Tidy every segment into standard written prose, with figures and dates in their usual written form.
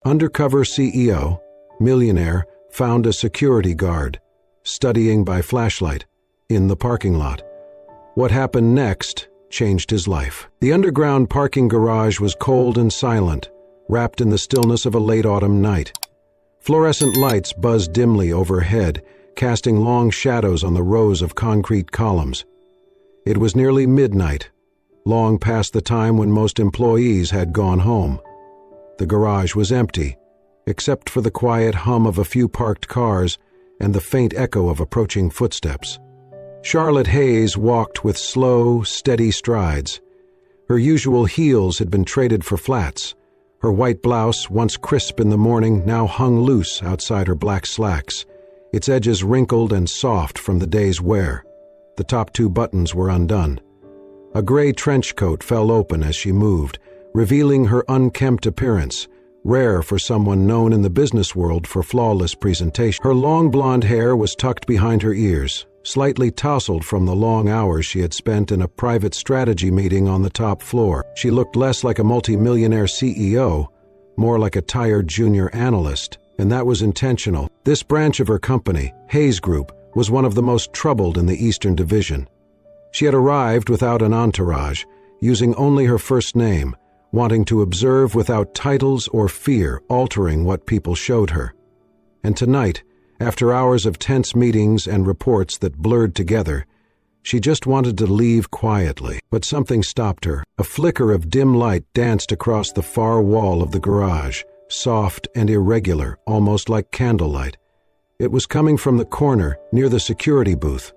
Undercover CEO, Millionaire, found a security guard, studying by flashlight, in the parking lot. What happened next changed his life. The underground parking garage was cold and silent, wrapped in the stillness of a late autumn night. Fluorescent lights buzzed dimly overhead, casting long shadows on the rows of concrete columns. It was nearly midnight, long past the time when most employees had gone home. The garage was empty, except for the quiet hum of a few parked cars and the faint echo of approaching footsteps. Charlotte Hayes walked with slow, steady strides. Her usual heels had been traded for flats. Her white blouse, once crisp in the morning, now hung loose outside her black slacks, its edges wrinkled and soft from the day's wear. The top two buttons were undone. A gray trench coat fell open as she moved, revealing her unkempt appearance, rare for someone known in the business world for flawless presentation. Her long blonde hair was tucked behind her ears, slightly tousled from the long hours she had spent in a private strategy meeting on the top floor. She looked less like a multi-millionaire CEO, more like a tired junior analyst, and that was intentional. This branch of her company, Hayes Group, was one of the most troubled in the Eastern Division. She had arrived without an entourage, using only her first name, wanting to observe without titles or fear altering what people showed her. And tonight, after hours of tense meetings and reports that blurred together, she just wanted to leave quietly. But something stopped her. A flicker of dim light danced across the far wall of the garage, soft and irregular, almost like candlelight. It was coming from the corner, near the security booth.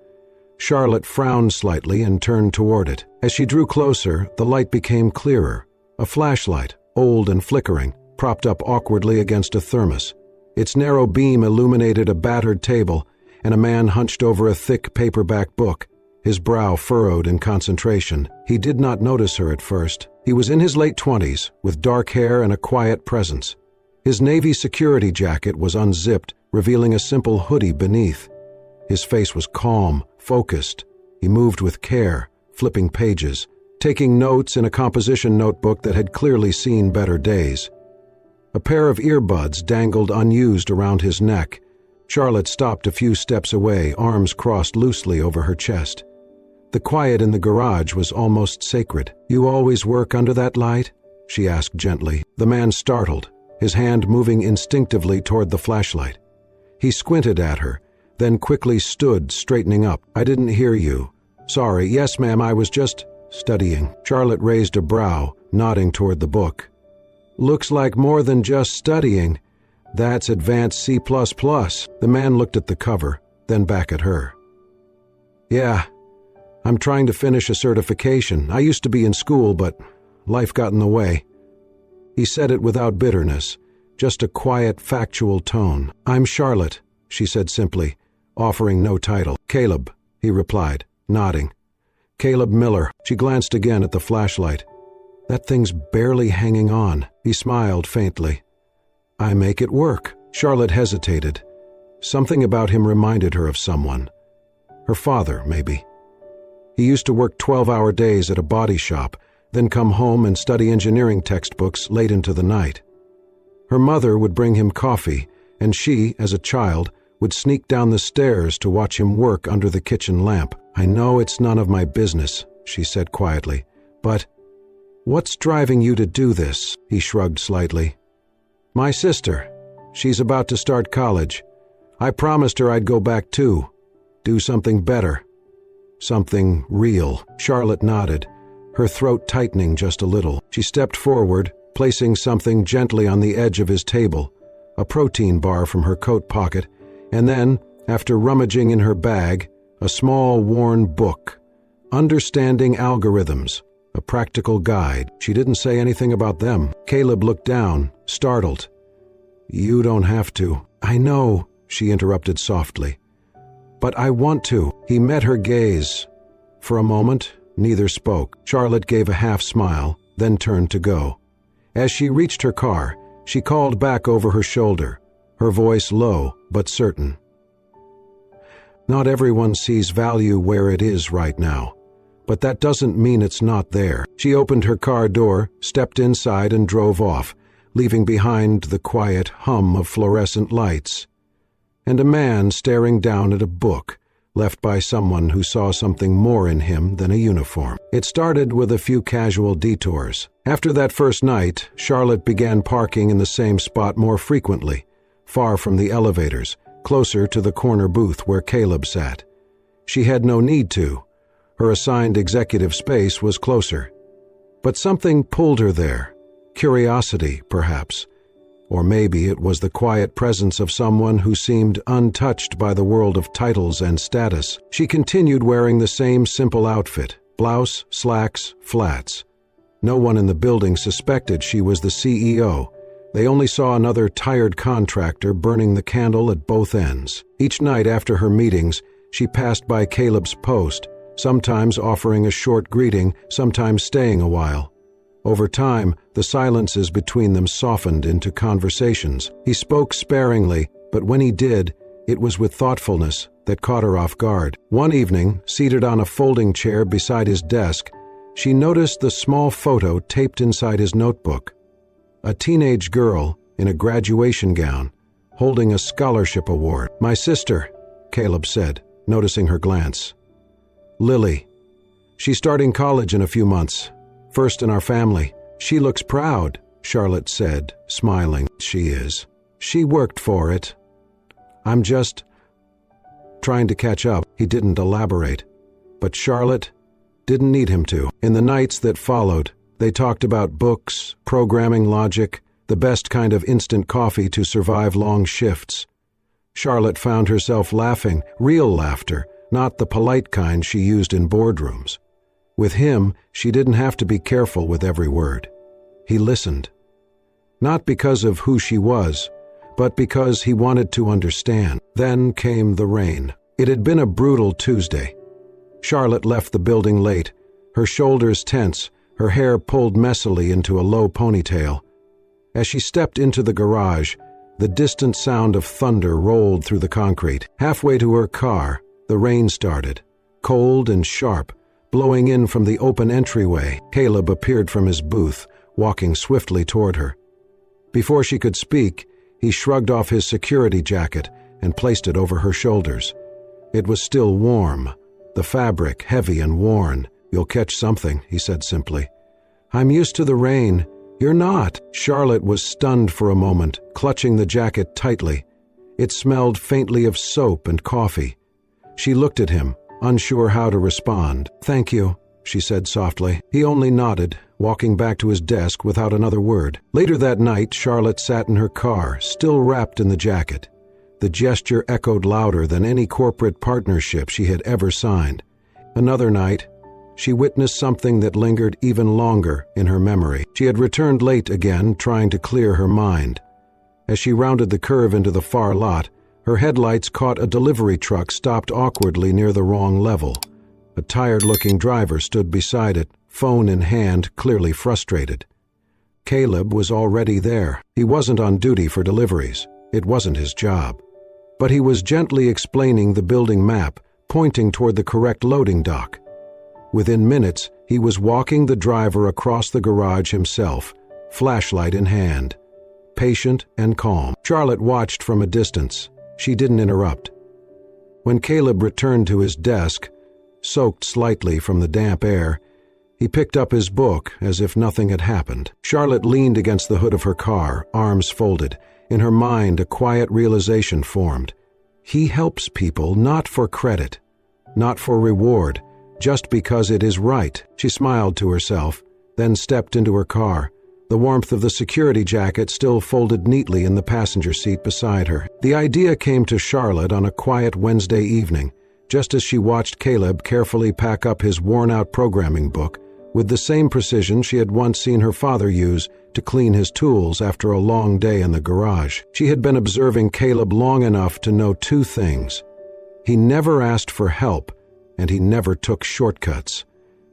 Charlotte frowned slightly and turned toward it. As she drew closer, the light became clearer. A flashlight, old and flickering, propped up awkwardly against a thermos. Its narrow beam illuminated a battered table and a man hunched over a thick paperback book, his brow furrowed in concentration. He did not notice her at first. He was in his late 20s, with dark hair and a quiet presence. His Navy security jacket was unzipped, revealing a simple hoodie beneath. His face was calm, focused. He moved with care, flipping pages, taking notes in a composition notebook that had clearly seen better days. A pair of earbuds dangled unused around his neck. Charlotte stopped a few steps away, arms crossed loosely over her chest. The quiet in the garage was almost sacred. "You always work under that light?" she asked gently. The man startled, his hand moving instinctively toward the flashlight. He squinted at her, then quickly stood, straightening up. "I didn't hear you. Sorry. Yes, ma'am, I was just studying." Charlotte raised a brow, nodding toward the book. "Looks like more than just studying. That's advanced C++. The man looked at the cover, then back at her. "Yeah, I'm trying to finish a certification. I used to be in school, but life got in the way." He said it without bitterness, just a quiet, factual tone. "I'm Charlotte," she said simply, offering no title. "Caleb," he replied, nodding. "Caleb Miller." She glanced again at the flashlight. "That thing's barely hanging on." He smiled faintly. "I make it work." Charlotte hesitated. Something about him reminded her of someone. Her father, maybe. He used to work 12-hour days at a body shop, then come home and study engineering textbooks late into the night. Her mother would bring him coffee, and she, as a child, would sneak down the stairs to watch him work under the kitchen lamp. "I know it's none of my business," she said quietly, "but what's driving you to do this?" He shrugged slightly. "My sister. She's about to start college. I promised her I'd go back too. Do something better. Something real." Charlotte nodded, her throat tightening just a little. She stepped forward, placing something gently on the edge of his table, a protein bar from her coat pocket, and then, after rummaging in her bag, a small worn book, Understanding Algorithms, a practical guide. She didn't say anything about them. Caleb looked down, startled. "You don't have to." "I know," she interrupted softly. "But I want to." He met her gaze. For a moment, neither spoke. Charlotte gave a half smile, then turned to go. As she reached her car, she called back over her shoulder, her voice low but certain. "Not everyone sees value where it is right now, but that doesn't mean it's not there." She opened her car door, stepped inside and drove off, leaving behind the quiet hum of fluorescent lights, and a man staring down at a book left by someone who saw something more in him than a uniform. It started with a few casual detours. After that first night, Charlotte began parking in the same spot more frequently, far from the elevators, closer to the corner booth where Caleb sat. She had no need to. Her assigned executive space was closer. But something pulled her there. Curiosity, perhaps. Or maybe it was the quiet presence of someone who seemed untouched by the world of titles and status. She continued wearing the same simple outfit, blouse, slacks, flats. No one in the building suspected she was the CEO. They only saw another tired contractor burning the candle at both ends. Each night after her meetings, she passed by Caleb's post, sometimes offering a short greeting, sometimes staying a while. Over time, the silences between them softened into conversations. He spoke sparingly, but when he did, it was with thoughtfulness that caught her off guard. One evening, seated on a folding chair beside his desk, she noticed the small photo taped inside his notebook. A teenage girl in a graduation gown, holding a scholarship award. "My sister," Caleb said, noticing her glance. "Lily. She's starting college in a few months. First in our family. She looks proud," Charlotte said, smiling. "She is. She worked for it. I'm just trying to catch up." He didn't elaborate, but Charlotte didn't need him to. In the nights that followed, they talked about books, programming logic, the best kind of instant coffee to survive long shifts. Charlotte found herself laughing, real laughter, not the polite kind she used in boardrooms. With him, she didn't have to be careful with every word. He listened. Not because of who she was, but because he wanted to understand. Then came the rain. It had been a brutal Tuesday. Charlotte left the building late, her shoulders tense, her hair pulled messily into a low ponytail. As she stepped into the garage, the distant sound of thunder rolled through the concrete. Halfway to her car, the rain started, cold and sharp, blowing in from the open entryway. Caleb appeared from his booth, walking swiftly toward her. Before she could speak, he shrugged off his security jacket and placed it over her shoulders. It was still warm, the fabric heavy and worn. "You'll catch something," he said simply. "I'm used to the rain. You're not." Charlotte was stunned for a moment, clutching the jacket tightly. It smelled faintly of soap and coffee. She looked at him, unsure how to respond. "Thank you," she said softly. He only nodded, walking back to his desk without another word. Later that night, Charlotte sat in her car, still wrapped in the jacket. The gesture echoed louder than any corporate partnership she had ever signed. Another night, she witnessed something that lingered even longer in her memory. She had returned late again, trying to clear her mind. As she rounded the curve into the far lot, her headlights caught a delivery truck stopped awkwardly near the wrong level. A tired-looking driver stood beside it, phone in hand, clearly frustrated. Caleb was already there. He wasn't on duty for deliveries. It wasn't his job. But he was gently explaining the building map, pointing toward the correct loading dock. Within minutes, he was walking the driver across the garage himself, flashlight in hand. Patient and calm. Charlotte watched from a distance. She didn't interrupt. When Caleb returned to his desk, soaked slightly from the damp air, he picked up his book as if nothing had happened. Charlotte leaned against the hood of her car, arms folded. In her mind, a quiet realization formed. He helps people not for credit, not for reward, just because it is right. She smiled to herself, then stepped into her car, the warmth of the security jacket still folded neatly in the passenger seat beside her. The idea came to Charlotte on a quiet Wednesday evening, just as she watched Caleb carefully pack up his worn-out programming book, with the same precision she had once seen her father use to clean his tools after a long day in the garage. She had been observing Caleb long enough to know two things. He never asked for help, and he never took shortcuts,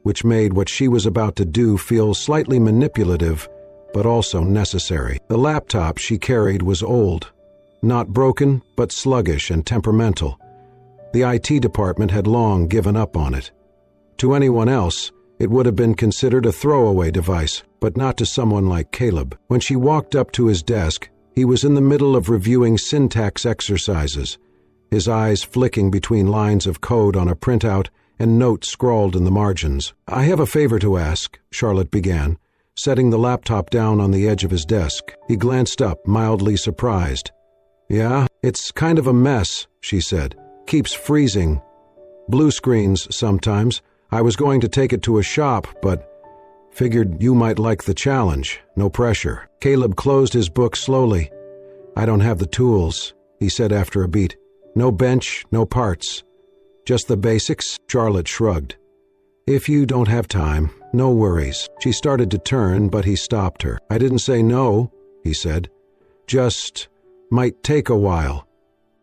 which made what she was about to do feel slightly manipulative, but also necessary. The laptop she carried was old, not broken, but sluggish and temperamental. The IT department had long given up on it. To anyone else, It would have been considered a throwaway device, but not to someone like Caleb. When she walked up to his desk, he was in the middle of reviewing syntax exercises, his eyes flicking between lines of code on a printout and notes scrawled in the margins. "I have a favor to ask," Charlotte began, setting the laptop down on the edge of his desk. He glanced up, mildly surprised. "Yeah, it's kind of a mess," she said. "Keeps freezing. Blue screens sometimes. I was going to take it to a shop, but figured you might like the challenge. No pressure." Caleb closed his book slowly. "I don't have the tools," he said after a beat. "No bench, no parts. Just the basics?" Charlotte shrugged. "If you don't have time, no worries." She started to turn, but he stopped her. "I didn't say no," he said. "Just might take a while."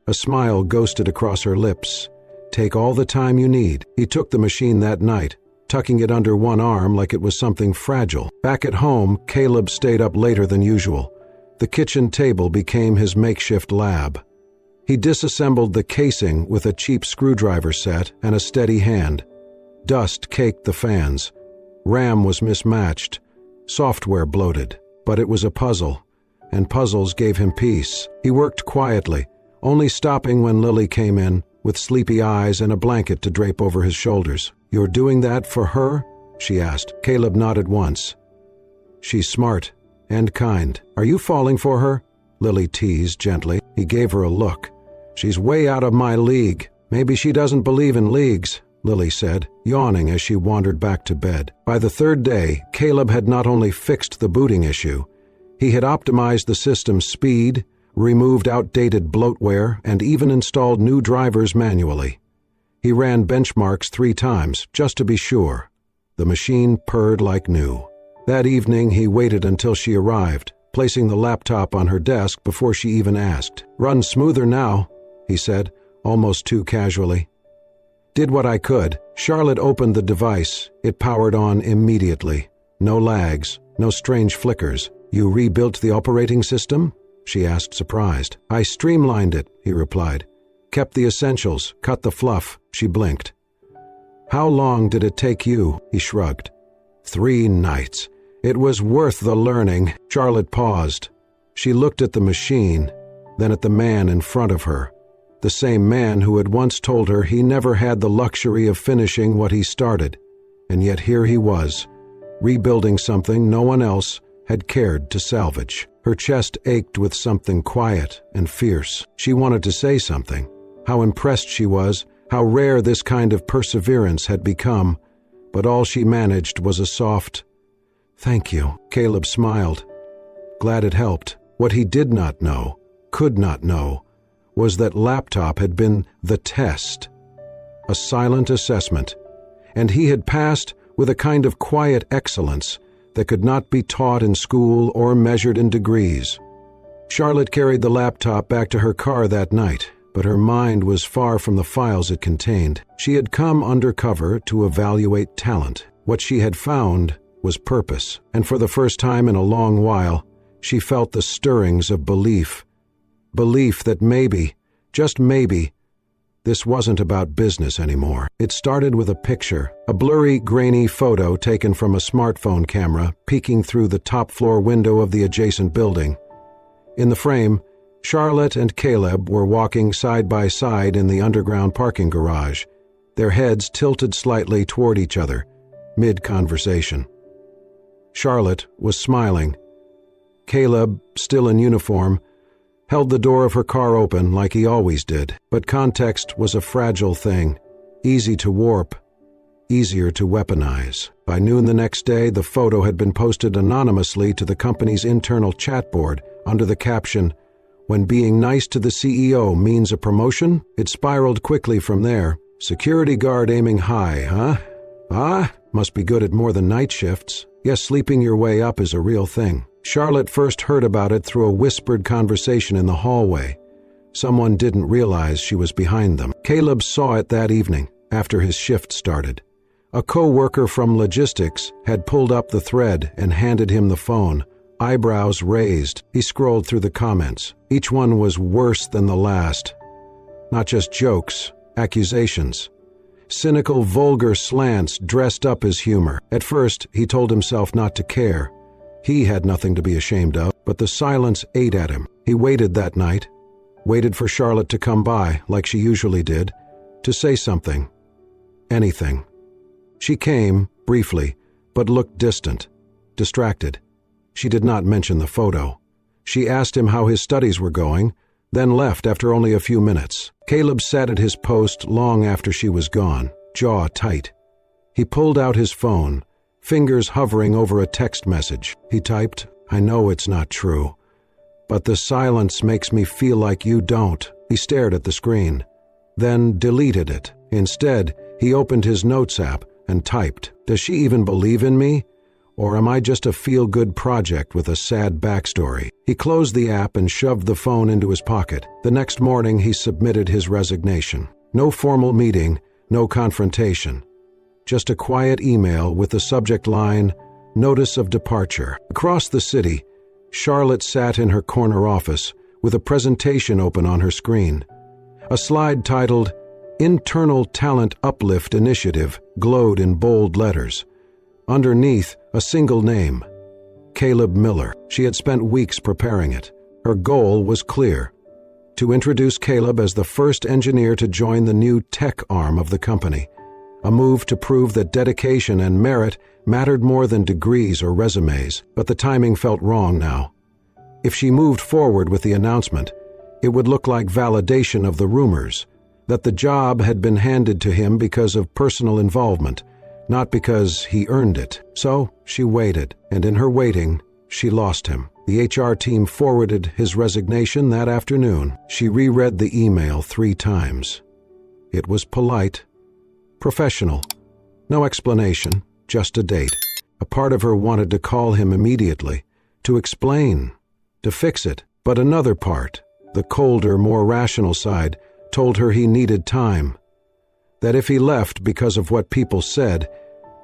A smile ghosted across her lips. "Take all the time you need." He took the machine that night, tucking it under one arm like it was something fragile. Back at home, Caleb stayed up later than usual. The kitchen table became his makeshift lab. He disassembled the casing with a cheap screwdriver set and a steady hand. Dust caked the fans. RAM was mismatched. Software bloated. But it was a puzzle, and puzzles gave him peace. He worked quietly, only stopping when Lily came in, with sleepy eyes and a blanket to drape over his shoulders. "You're doing that for her?" she asked. Caleb nodded once. "She's smart and kind. Are you falling for her?" Lily teased gently. He gave her a look. "She's way out of my league. Maybe she doesn't believe in leagues," Lily said, yawning as she wandered back to bed. By the third day, Caleb had not only fixed the booting issue, he had optimized the system's speed, removed outdated bloatware, and even installed new drivers manually. He ran benchmarks 3 times, just to be sure. The machine purred like new. That evening, he waited until she arrived, placing the laptop on her desk before she even asked. "Runs smoother now," he said, almost too casually. "Did what I could." Charlotte opened the device. It powered on immediately. No lags, no strange flickers. "You rebuilt the operating system?" she asked, surprised. "I streamlined it," he replied. "Kept the essentials, cut the fluff." She blinked. "How long did it take you?" He shrugged. 3 nights. It was worth the learning." Charlotte paused. She looked at the machine, then at the man in front of her. The same man who had once told her he never had the luxury of finishing what he started. And yet here he was, rebuilding something no one else had cared to salvage. Her chest ached with something quiet and fierce. She wanted to say something. How impressed she was, how rare this kind of perseverance had become, but all she managed was a soft, "Thank you." Caleb smiled. Glad it helped. What he did not know, could not know, was that laptop had been the test, a silent assessment, and he had passed with a kind of quiet excellence that could not be taught in school or measured in degrees. Charlotte carried the laptop back to her car that night, but her mind was far from the files it contained. She had come undercover to evaluate talent. What she had found was purpose, and for the first time in a long while, she felt the stirrings of belief. Belief that maybe, just maybe, this wasn't about business anymore. It started with a picture, a blurry, grainy photo taken from a smartphone camera peeking through the top-floor window of the adjacent building. In the frame, Charlotte and Caleb were walking side by side in the underground parking garage, their heads tilted slightly toward each other, mid-conversation. Charlotte was smiling. Caleb, still in uniform, held the door of her car open like he always did. But context was a fragile thing, easy to warp, easier to weaponize. By noon the next day, the photo had been posted anonymously to the company's internal chat board under the caption, "When being nice to the CEO means a promotion?" It spiraled quickly from there. "Security guard aiming high, huh? Ah, must be good at more than night shifts. Yes, sleeping your way up is a real thing." Charlotte first heard about it through a whispered conversation in the hallway. Someone didn't realize she was behind them. Caleb saw it that evening, after his shift started. A co-worker from logistics had pulled up the thread and handed him the phone, eyebrows raised. He scrolled through the comments. Each one was worse than the last. Not just jokes, accusations. cynical, vulgar slants dressed up as humor. At first, he told himself not to care. He had nothing to be ashamed of, but the silence ate at him. He waited that night, waited for Charlotte to come by, like she usually did, to say something. Anything. She came, briefly, but looked distant, distracted. She did not mention the photo. She asked him how his studies were going, then left after only a few minutes. Caleb sat at his post long after she was gone, jaw tight. He pulled out his phone, fingers hovering over a text message. He typed, "I know it's not true, but the silence makes me feel like you don't." He stared at the screen, then deleted it. Instead, he opened his notes app and typed, "Does she even believe in me? Or am I just a feel-good project with a sad backstory?" He closed the app and shoved the phone into his pocket. The next morning, he submitted his resignation. No formal meeting, no confrontation. Just a quiet email with the subject line, "Notice of Departure." Across the city, Charlotte sat in her corner office with a presentation open on her screen. A slide titled, "Internal Talent Uplift Initiative," glowed in bold letters. Underneath, a single name, Caleb Miller. She had spent weeks preparing it. Her goal was clear: to introduce Caleb as the first engineer to join the new tech arm of the company, a move to prove that dedication and merit mattered more than degrees or resumes. But the timing felt wrong now. If she moved forward with the announcement, it would look like validation of the rumors, that the job had been handed to him because of personal involvement, not because he earned it. So she waited, and in her waiting, she lost him. The HR team forwarded his resignation that afternoon. She reread the email 3 times. It was polite, professional, no explanation, just a date. A part of her wanted to call him immediately, to explain, to fix it. But another part, the colder, more rational side, told her he needed time. That if he left because of what people said,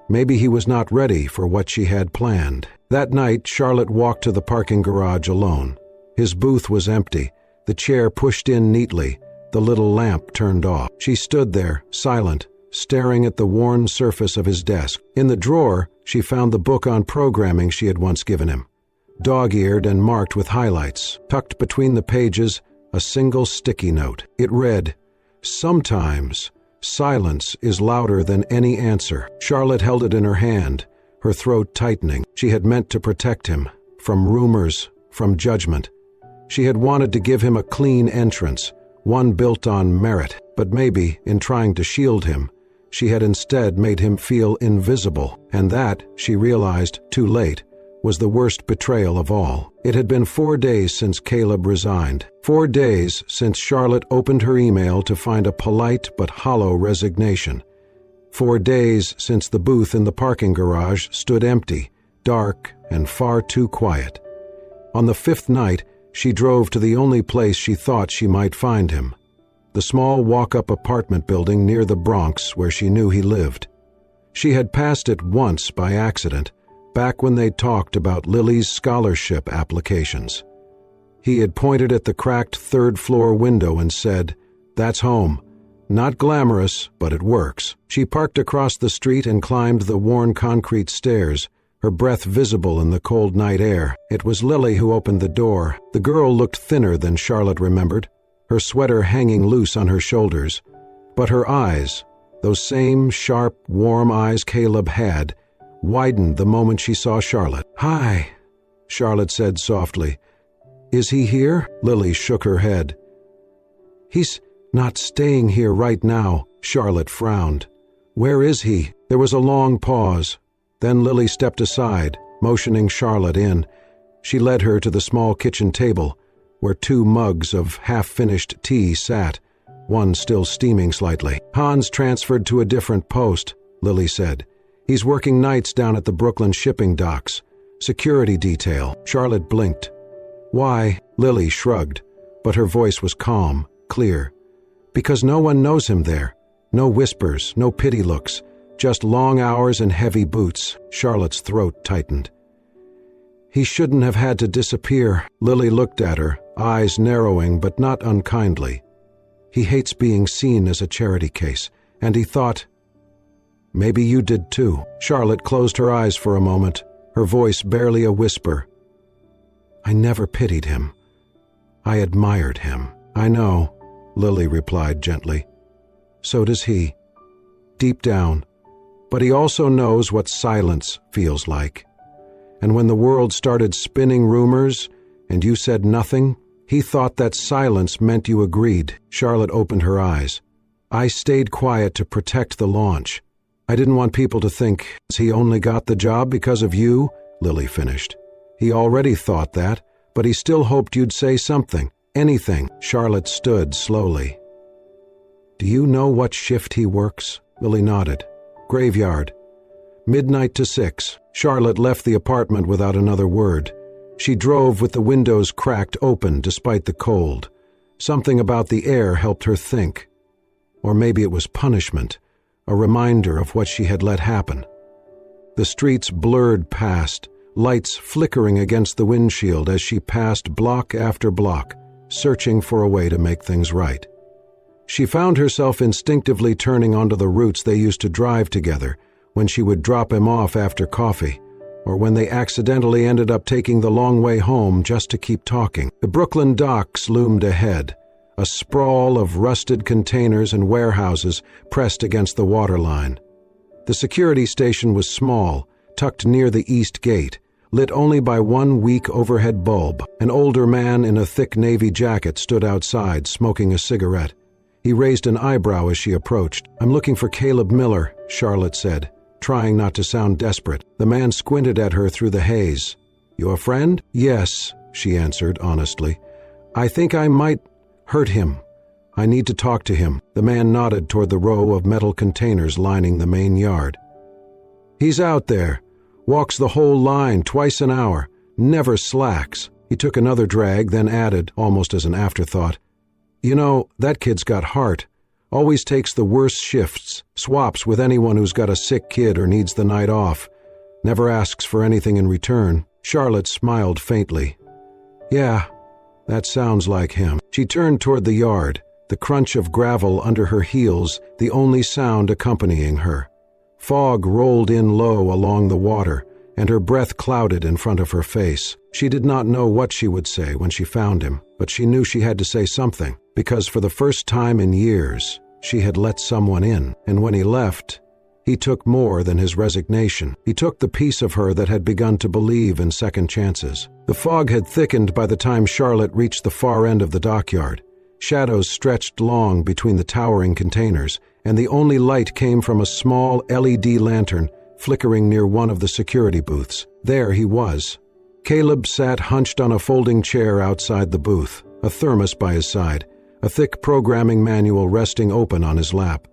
maybe he was not ready for what she had planned. That night, Charlotte walked to the parking garage alone. His booth was empty, the chair pushed in neatly, the little lamp turned off. She stood there, silent, staring at the worn surface of his desk. In the drawer, she found the book on programming she had once given him, dog-eared and marked with highlights. Tucked between the pages, a single sticky note. It read, "Sometimes silence is louder than any answer." Charlotte held it in her hand, her throat tightening. She had meant to protect him, from rumors, from judgment. She had wanted to give him a clean entrance, one built on merit. But maybe, in trying to shield him, she had instead made him feel invisible. And that, she realized, too late, was the worst betrayal of all. It had been 4 days since Caleb resigned. 4 days since Charlotte opened her email to find a polite but hollow resignation. 4 days since the booth in the parking garage stood empty, dark, and far too quiet. On the 5th night, she drove to the only place she thought she might find him, the small walk-up apartment building near the Bronx where she knew he lived. She had passed it once by accident, back when they talked about Lily's scholarship applications. He had pointed at the cracked 3rd-floor window and said, "That's home. Not glamorous, but it works." She parked across the street and climbed the worn concrete stairs, her breath visible in the cold night air. It was Lily who opened the door. The girl looked thinner than Charlotte remembered, her sweater hanging loose on her shoulders. But her eyes, those same sharp, warm eyes Caleb had, widened the moment she saw Charlotte. "Hi," Charlotte said softly. "Is he here?" Lily shook her head. "He's not staying here right now," Charlotte frowned. "Where is he?" There was a long pause. Then Lily stepped aside, motioning Charlotte in. She led her to the small kitchen table, where 2 mugs of half-finished tea sat, one still steaming slightly. "Hans transferred to a different post," Lily said. "He's working nights down at the Brooklyn shipping docks. Security detail." Charlotte blinked. "Why?" Lily shrugged, but her voice was calm, clear. "Because no one knows him there. No whispers, no pity looks, just long hours and heavy boots." Charlotte's throat tightened. "He shouldn't have had to disappear." Lily looked at her, eyes narrowing but not unkindly. "He hates being seen as a charity case, and he thought Maybe you did too. Charlotte closed her eyes for a moment, her voice barely a whisper. I never pitied him. I admired him. I know, Lily replied gently. So does he. Deep down. But he also knows what silence feels like. And when the world started spinning rumors, and you said nothing, he thought that silence meant you agreed. Charlotte opened her eyes. I stayed quiet to protect the launch. I didn't want people to think he only got the job because of you, Lily finished. He already thought that, but he still hoped you'd say something, anything. Charlotte stood slowly. Do you know what shift he works? Lily nodded. Graveyard. Midnight to 6. Charlotte left the apartment without another word. She drove with the windows cracked open despite the cold. Something about the air helped her think. Or maybe it was punishment, a reminder of what she had let happen. The streets blurred past, lights flickering against the windshield as she passed block after block, searching for a way to make things right. She found herself instinctively turning onto the routes they used to drive together when she would drop him off after coffee, or when they accidentally ended up taking the long way home just to keep talking. The Brooklyn docks loomed ahead, a sprawl of rusted containers and warehouses pressed against the waterline. The security station was small, tucked near the east gate, lit only by one weak overhead bulb. An older man in a thick navy jacket stood outside, smoking a cigarette. He raised an eyebrow as she approached. I'm looking for Caleb Miller, Charlotte said, trying not to sound desperate. The man squinted at her through the haze. You a friend? Yes, she answered honestly. I think I might hurt him. I need to talk to him. The man nodded toward the row of metal containers lining the main yard. He's out there. Walks the whole line twice an hour. Never slacks. He took another drag, then added, almost as an afterthought, You know, that kid's got heart. Always takes the worst shifts, swaps with anyone who's got a sick kid or needs the night off. Never asks for anything in return. Charlotte smiled faintly. Yeah, that sounds like him. She turned toward the yard, the crunch of gravel under her heels, the only sound accompanying her. Fog rolled in low along the water, and her breath clouded in front of her face. She did not know what she would say when she found him, but she knew she had to say something, because for the first time in years, she had let someone in, and when he left, he took more than his resignation. He took the piece of her that had begun to believe in second chances. The fog had thickened by the time Charlotte reached the far end of the dockyard. Shadows stretched long between the towering containers, and the only light came from a small LED lantern flickering near one of the security booths. There he was. Caleb sat hunched on a folding chair outside the booth, a thermos by his side, a thick programming manual resting open on his lap.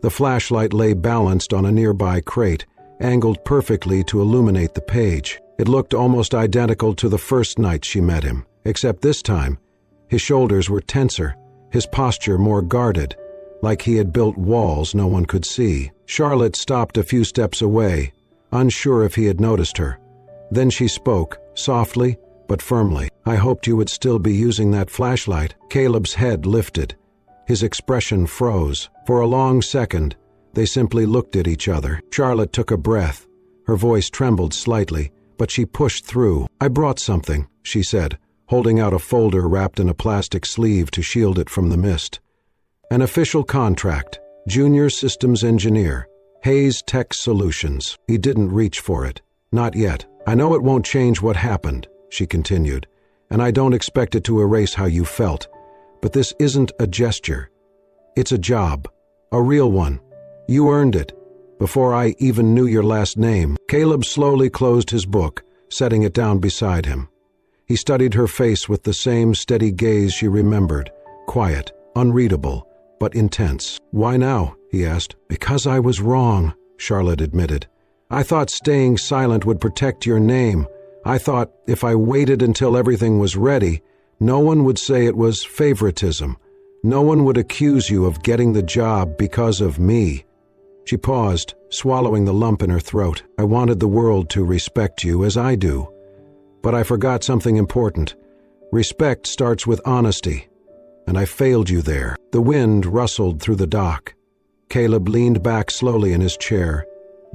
The flashlight lay balanced on a nearby crate, angled perfectly to illuminate the page. It looked almost identical to the first night she met him, except this time, his shoulders were tenser, his posture more guarded, like he had built walls no one could see. Charlotte stopped a few steps away, unsure if he had noticed her. Then she spoke, softly but firmly. I hoped you would still be using that flashlight. Caleb's head lifted. His expression froze. For a long second, they simply looked at each other. Charlotte took a breath. Her voice trembled slightly, but she pushed through. I brought something, she said, holding out a folder wrapped in a plastic sleeve to shield it from the mist. An official contract, Junior Systems Engineer, Hayes Tech Solutions. He didn't reach for it. Not yet. I know it won't change what happened, she continued, and I don't expect it to erase how you felt. But this isn't a gesture. It's a job. A real one. You earned it. Before I even knew your last name. Caleb slowly closed his book, setting it down beside him. He studied her face with the same steady gaze she remembered. Quiet, unreadable, but intense. Why now? He asked. Because I was wrong, Charlotte admitted. I thought staying silent would protect your name. I thought if I waited until everything was ready, no one would say it was favoritism. No one would accuse you of getting the job because of me. She paused, swallowing the lump in her throat. I wanted the world to respect you as I do. But I forgot something important. Respect starts with honesty. And I failed you there. The wind rustled through the dock. Caleb leaned back slowly in his chair,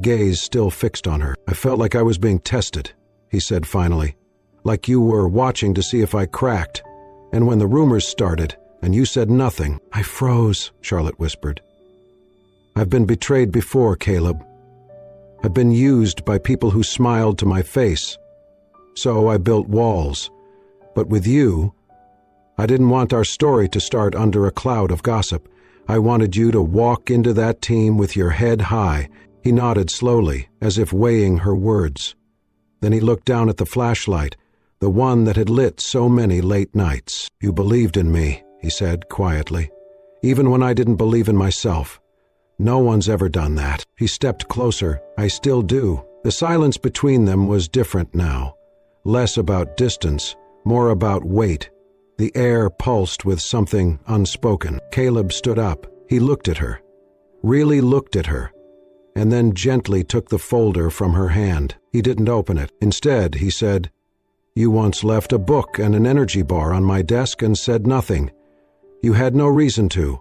gaze still fixed on her. "I felt like I was being tested," he said finally. "Like you were watching to see if I cracked. And when the rumors started, and you said nothing." "I froze," Charlotte whispered. "I've been betrayed before, Caleb. I've been used by people who smiled to my face. So I built walls. But with you, I didn't want our story to start under a cloud of gossip. I wanted you to walk into that team with your head high." He nodded slowly, as if weighing her words. Then he looked down at the flashlight, the one that had lit so many late nights. "You believed in me," he said quietly, "even when I didn't believe in myself. No one's ever done that." He stepped closer. "I still do." The silence between them was different now. Less about distance, more about weight. The air pulsed with something unspoken. Caleb stood up. He looked at her. Really looked at her. And then gently took the folder from her hand. He didn't open it. Instead, he said, "You once left a book and an energy bar on my desk and said nothing. You had no reason to,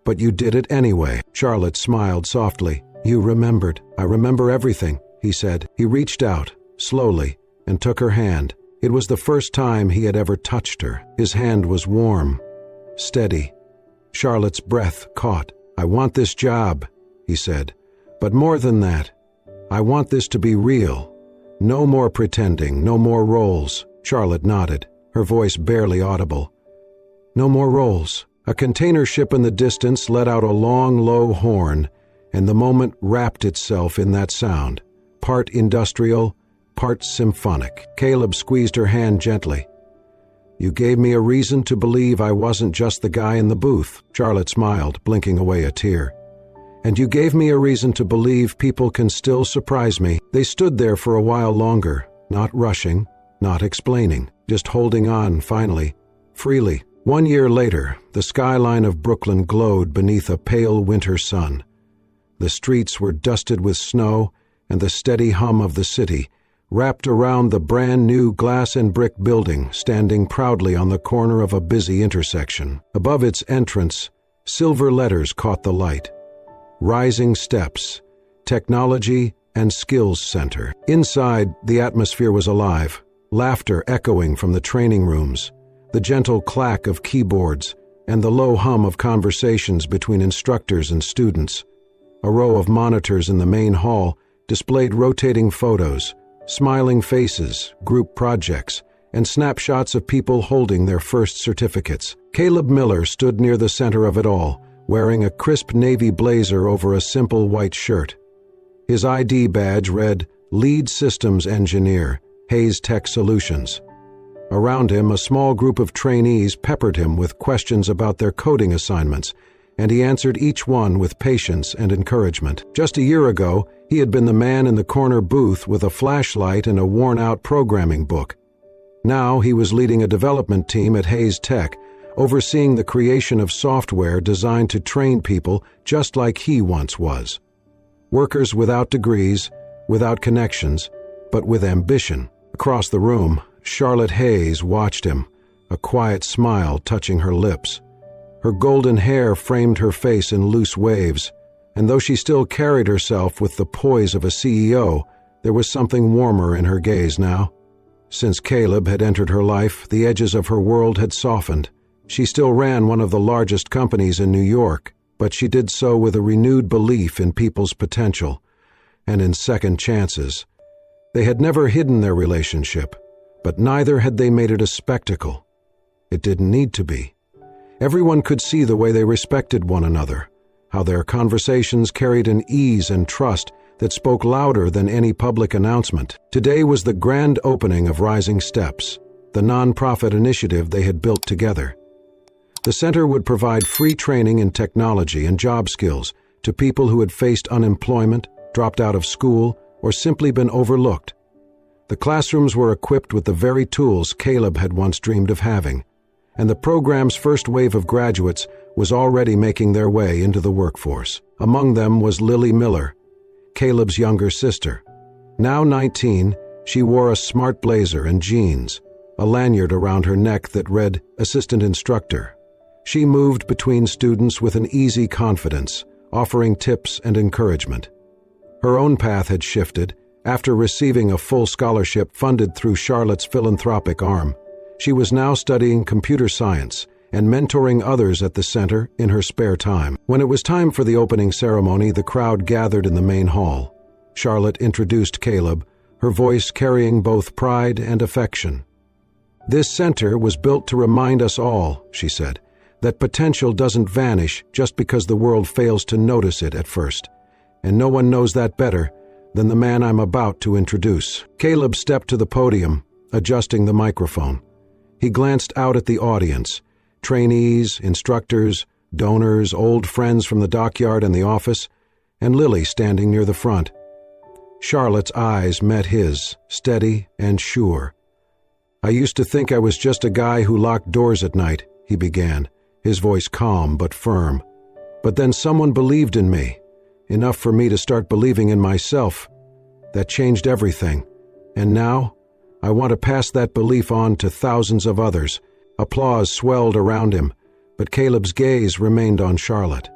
but you did it anyway." Charlotte smiled softly. "You remembered." "I remember everything," he said. He reached out, slowly, and took her hand. It was the first time he had ever touched her. His hand was warm, steady. Charlotte's breath caught. "I want this job," he said. "But more than that, I want this to be real. No more pretending, no more roles." Charlotte nodded, her voice barely audible. "No more roles." A container ship in the distance let out a long, low horn, and the moment wrapped itself in that sound, part industrial, part symphonic. Caleb squeezed her hand gently. "You gave me a reason to believe I wasn't just the guy in the booth." Charlotte smiled, blinking away a tear. "And you gave me a reason to believe people can still surprise me." They stood there for a while longer, not rushing, not explaining, just holding on, finally, freely. 1 year later, the skyline of Brooklyn glowed beneath a pale winter sun. The streets were dusted with snow, and the steady hum of the city wrapped around the brand-new glass and brick building standing proudly on the corner of a busy intersection. Above its entrance, silver letters caught the light. Rising Steps, Technology and Skills Center. Inside, the atmosphere was alive, laughter echoing from the training rooms, the gentle clack of keyboards, and the low hum of conversations between instructors and students. A row of monitors in the main hall displayed rotating photos, smiling faces, group projects, and snapshots of people holding their first certificates. Caleb Miller stood near the center of it all, wearing a crisp navy blazer over a simple white shirt. His ID badge read, Lead Systems Engineer, Hayes Tech Solutions. Around him, a small group of trainees peppered him with questions about their coding assignments, and he answered each one with patience and encouragement. Just a year ago, he had been the man in the corner booth with a flashlight and a worn-out programming book. Now he was leading a development team at Hayes Tech, overseeing the creation of software designed to train people just like he once was. Workers without degrees, without connections, but with ambition. Across the room, Charlotte Hayes watched him, a quiet smile touching her lips. Her golden hair framed her face in loose waves, and though she still carried herself with the poise of a CEO, there was something warmer in her gaze now. Since Caleb had entered her life, the edges of her world had softened. She still ran one of the largest companies in New York, but she did so with a renewed belief in people's potential and in second chances. They had never hidden their relationship, but neither had they made it a spectacle. It didn't need to be. Everyone could see the way they respected one another, how their conversations carried an ease and trust that spoke louder than any public announcement. Today was the grand opening of Rising Steps, the nonprofit initiative they had built together. The center would provide free training in technology and job skills to people who had faced unemployment, dropped out of school, or simply been overlooked. The classrooms were equipped with the very tools Caleb had once dreamed of having, and the program's first wave of graduates was already making their way into the workforce. Among them was Lily Miller, Caleb's younger sister. Now 19, she wore a smart blazer and jeans, a lanyard around her neck that read Assistant Instructor. She moved between students with an easy confidence, offering tips and encouragement. Her own path had shifted. After receiving a full scholarship funded through Charlotte's philanthropic arm, she was now studying computer science and mentoring others at the center in her spare time. When it was time for the opening ceremony, the crowd gathered in the main hall. Charlotte introduced Caleb, her voice carrying both pride and affection. "This center was built to remind us all," she said, "that potential doesn't vanish just because the world fails to notice it at first. And no one knows that better than the man I'm about to introduce." Caleb stepped to the podium, adjusting the microphone. He glanced out at the audience, trainees, instructors, donors, old friends from the dockyard and the office, and Lily standing near the front. Charlotte's eyes met his, steady and sure. "I used to think I was just a guy who locked doors at night," he began, his voice calm but firm. "But then someone believed in me, enough for me to start believing in myself. That changed everything. And now, I want to pass that belief on to thousands of others." Applause swelled around him, but Caleb's gaze remained on Charlotte.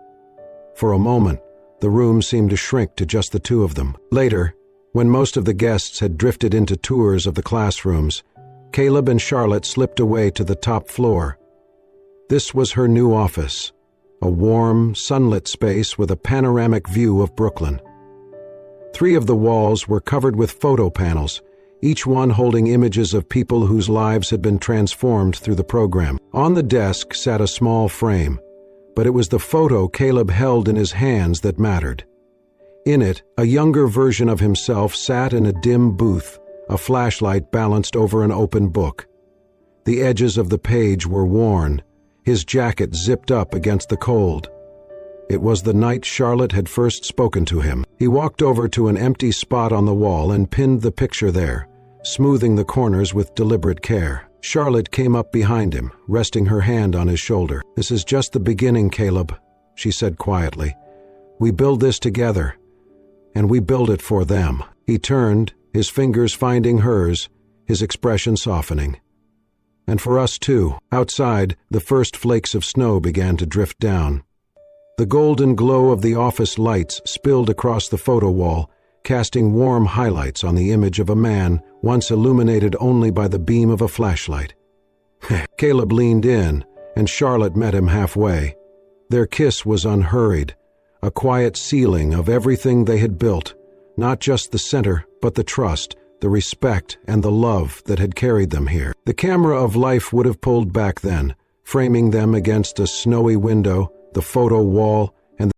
For a moment, the room seemed to shrink to just the two of them. Later, when most of the guests had drifted into tours of the classrooms, Caleb and Charlotte slipped away to the top floor. This was her new office, a warm, sunlit space with a panoramic view of Brooklyn. 3 of the walls were covered with photo panels, each one holding images of people whose lives had been transformed through the program. On the desk sat a small frame, but it was the photo Caleb held in his hands that mattered. In it, a younger version of himself sat in a dim booth, a flashlight balanced over an open book. The edges of the page were worn, his jacket zipped up against the cold. It was the night Charlotte had first spoken to him. He walked over to an empty spot on the wall and pinned the picture there, smoothing the corners with deliberate care. Charlotte came up behind him, resting her hand on his shoulder. "This is just the beginning, Caleb," she said quietly. "We build this together, and we build it for them." He turned, his fingers finding hers, his expression softening. "And for us too." Outside, the first flakes of snow began to drift down. The golden glow of the office lights spilled across the photo wall, casting warm highlights on the image of a man once illuminated only by the beam of a flashlight. Caleb leaned in, and Charlotte met him halfway. Their kiss was unhurried, a quiet sealing of everything they had built, not just the center, but the trust, the respect, and the love that had carried them here. The camera of life would have pulled back then, framing them against a snowy window, the photo wall,